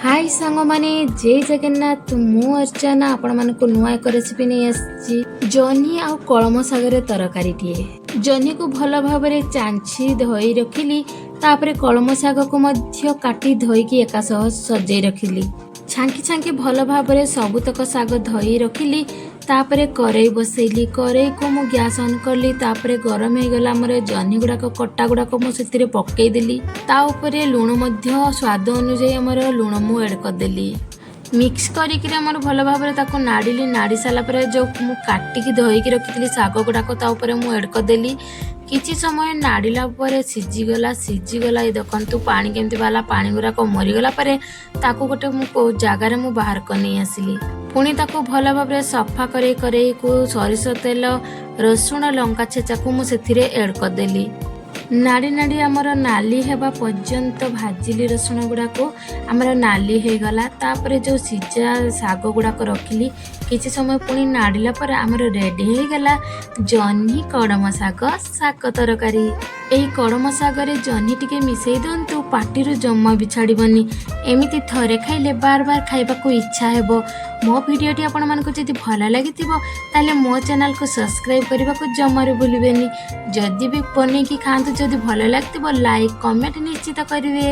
हाय सांग माने जय जगन्नाथ मु अर्चना आपण मानक नुआ एक रेसिपी नहीं आसी जन्ही आ कलम सागर तरकारी टीए जन्ही को भल भाव में चांची धोई रखिली तापरे कलम साग को मध्य काटी धोईकी एका सह सजई रखिली छांकी छांकी भल भाव में सबुतक साग धोई रखिली तापरे करेई बसैली करेई को मु गैस ऑन करली तापरे गरम हो गला हमर जन्ही गुड़ाक कटा गुड़ाक मु सेतिरे पक्कई देली ता उपरे लुण मध्य स्वाद अनुसार हमर लुण मु ऐड कर देली मिक्स करिक हमर भल भाव में ताको नाड़िली नाड़ी साला परे जो मु काटिकी धोईकी रखितली साग गुड़ाक ता उपरे मु ऐड कर देली किछि समय नाड़िला परे सिझीगला ये देखंतु पानी केमती बाला पानी गुड़ाक मरीगला परे ताको गोटे मु जगार मु बाहर कर नहीं आसिली पुणी ताको भल भाव में सफा करे को सरिष तेल रसुण लंका छेचा को मु सेथिरे ऐड कर देली नाड़ी नाड़ी आमर नाली हेबा पर्यंत भाजिली रसुण गुड़ाक आमर नाली हो गला तापरे जो सिझा साग गुड़ाक रखिली किछि समय पुणी नाड़िला पर आमर रेडी हो गला जन्ही कड़म साग साग तरकारी एही कड़म सागरे जन्ही टिके मिसई दंतु पाटिरु जम्मा भी छाड़बनी एमिति थरे खाइले बार बार खाइबा को इच्छा हेबो मो वीडियोटी आपण मानको जदि भल लागिथिबो ताले मो चैनल को सब्सक्राइब करबा को जमारू भूलिबेनी जदि भी बनेकी खांतु जदि भल लागथिबो लाइक कमेंट निश्चित करिवे।